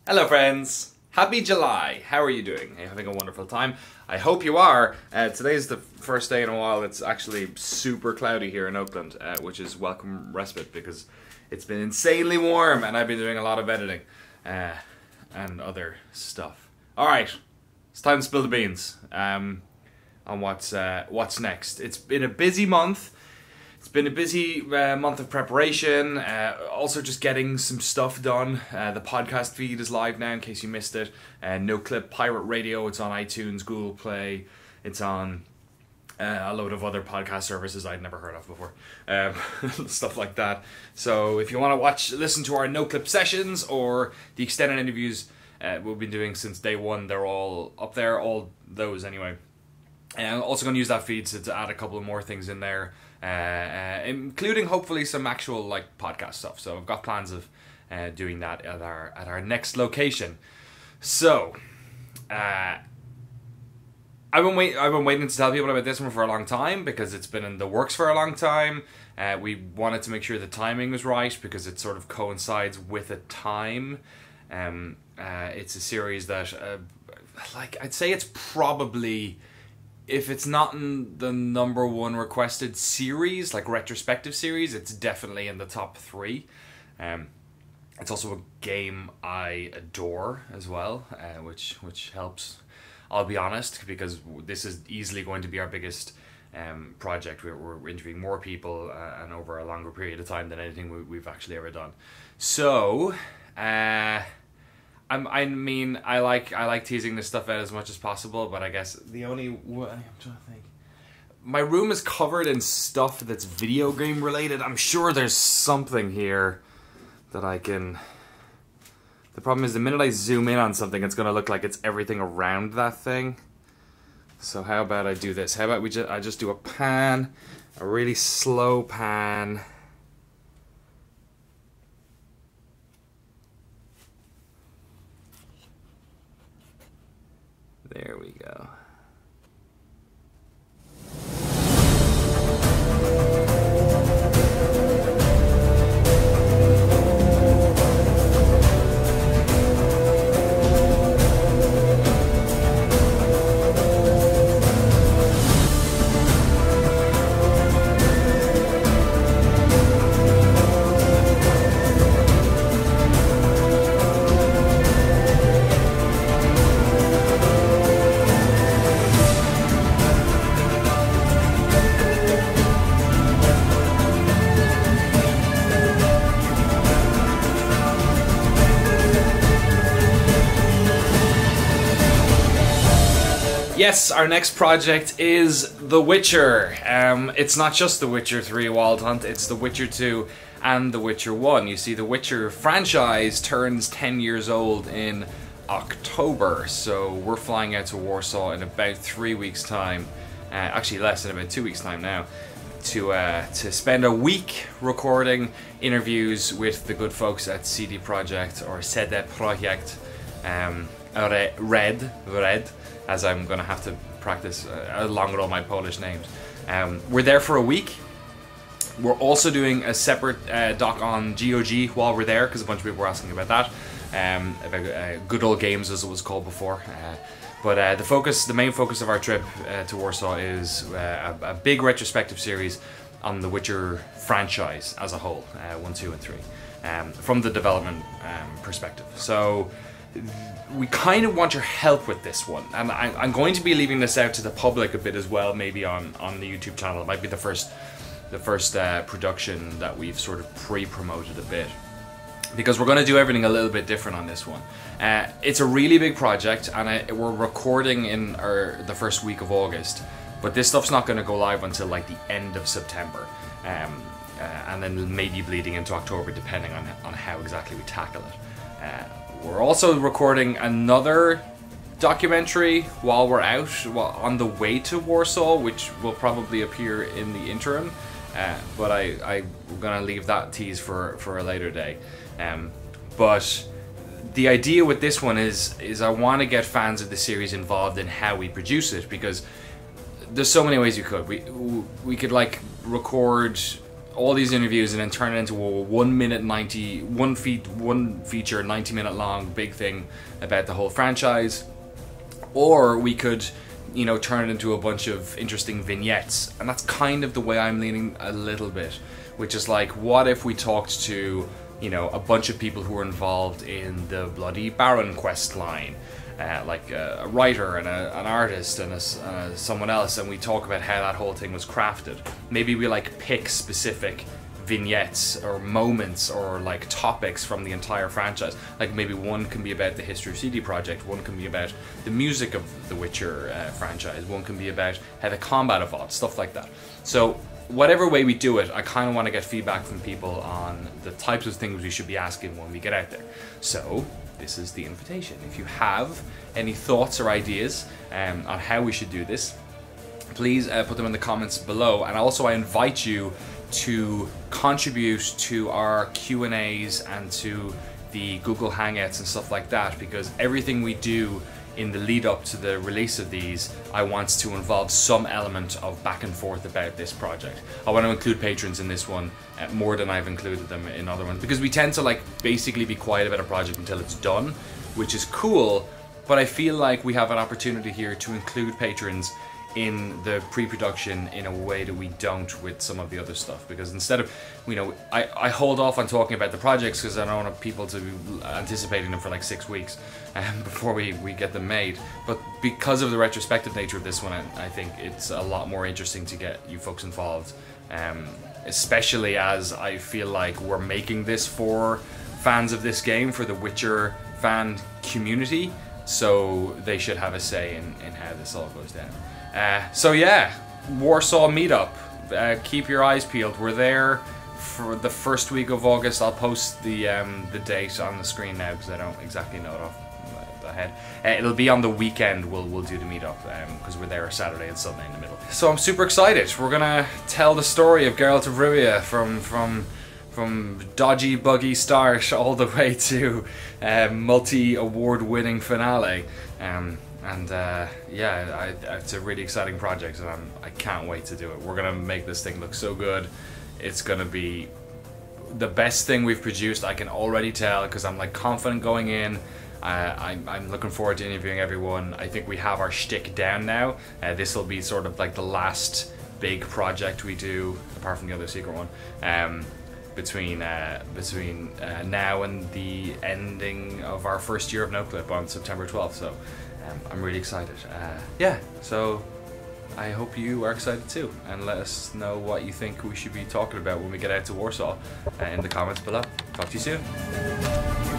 Hello friends! Happy July! How are you doing? Are you having a wonderful time? I hope you are. Today's the first day in a while it's actually super cloudy here in Oakland, which is welcome respite because it's been insanely warm and I've been doing a lot of editing and other stuff. Alright, it's time to spill the beans on what's next. It's been a busy month. It's been a busy month of preparation, also just getting some stuff done. The podcast feed is live now in case you missed it. No Clip Pirate Radio, it's on iTunes, Google Play, it's on a load of other podcast services I'd never heard of before. Stuff like that. So if you want to listen to our No Clip sessions or the extended interviews we've been doing since day one, they're all up there, all those anyway. And I'm also going to use that feed to add a couple of more things in there. Including hopefully some actual podcast stuff. So I've got plans of doing that at our next location. So I've been waiting to tell people about this one for a long time because it's been in the works for a long time. We wanted to make sure the timing was right because it sort of coincides with a time. It's a series that I'd say it's probably, if it's not in the #1 requested series, retrospective series, it's definitely in the top 3. It's also a game I adore as well, which helps, I'll be honest, because this is easily going to be our biggest project. We're interviewing more people and over a longer period of time than anything we've actually ever done. So, I mean, I like teasing this stuff out as much as possible, but I guess I'm trying to think. My room is covered in stuff that's video game related. I'm sure there's something here that I can... The problem is the minute I zoom in on something, it's going to look like it's everything around that thing. So how about I do this? How about I just do a pan, a really slow pan. There we go. Yes, our next project is The Witcher. It's not just The Witcher 3 Wild Hunt, it's The Witcher 2 and The Witcher 1. You see, The Witcher franchise turns 10 years old in October, so we're flying out to Warsaw in about 3 weeks' time, actually less than about 2 weeks' time now, to spend a week recording interviews with the good folks at CD Projekt, or CD Projekt, Red, as I'm going to have to practice along with all my Polish names. We're there for a week. We're also doing a separate doc on GOG while we're there, because a bunch of people were asking about that, about Good Old Games as it was called before. But the main focus of our trip to Warsaw is a big retrospective series on the Witcher franchise as a whole, 1, 2, and 3, from the development perspective. So we kind of want your help with this one, and I'm going to be leaving this out to the public a bit as well, maybe on the YouTube channel. It might be the first production that we've sort of pre-promoted a bit, because we're going to do everything a little bit different on this one. It's a really big project, and we're recording in the first week of August, but this stuff's not going to go live until the end of September, and then maybe bleeding into October, depending on how exactly we tackle it. We're also recording another documentary while we're out, on the way to Warsaw, which will probably appear in the interim, but I'm going to leave that tease for a later day. But the idea with this one is I want to get fans of the series involved in how we produce it, because there's so many ways you could. We could record all these interviews and then turn it into a 1 minute 90, one feature 90-minute long big thing about the whole franchise, or we could, you know, turn it into a bunch of interesting vignettes. And that's kind of the way I'm leaning a little bit, which is like, what if we talked to, you know, a bunch of people who are involved in the Bloody Baron quest line, like a writer and an artist and someone else, and we talk about how that whole thing was crafted. Maybe we like pick specific vignettes or moments or like topics from the entire franchise. Like maybe one can be about the history of CD Projekt, one can be about the music of the Witcher franchise, one can be about how the combat evolved, stuff like that. So whatever way we do it, I kind of want to get feedback from people on the types of things we should be asking when we get out there. So this is the invitation. If you have any thoughts or ideas on how we should do this, please put them in the comments below. And also I invite you to contribute to our Q&As and to the Google Hangouts and stuff like that, because everything we do in the lead up to the release of these, I want to involve some element of back and forth about this project. I want to include patrons in this one more than I've included them in other ones, because we tend to like basically be quiet about a project until it's done, which is cool, but I feel like we have an opportunity here to include patrons in the pre-production in a way that we don't with some of the other stuff, because instead of, you know, I hold off on talking about the projects because I don't want people to be anticipating them for like 6 weeks before we get them made. But because of the retrospective nature of this one, I think it's a lot more interesting to get you folks involved, especially as I feel like we're making this for fans of this game, for the Witcher fan community, so they should have a say in how this all goes down. So yeah, Warsaw meetup. Keep your eyes peeled. We're there for the first week of August. I'll post the date on the screen now because I don't exactly know it off the head. It'll be on the weekend. We'll do the meetup because we're there Saturday and Sunday in the middle. So I'm super excited. We're gonna tell the story of Geralt of Rivia from dodgy, buggy start all the way to multi-award-winning finale. Yeah, it's a really exciting project, and I can't wait to do it. We're gonna make this thing look so good. It's gonna be the best thing we've produced. I can already tell because I'm like confident going in. I'm looking forward to interviewing everyone. I think we have our shtick down now. This will be sort of like the last big project we do, apart from the other secret one. Between now and the ending of our first year of NoClip on September 12th. So I'm really excited. Yeah, so I hope you are excited too, and let us know what you think we should be talking about when we get out to Warsaw in the comments below. Talk to you soon.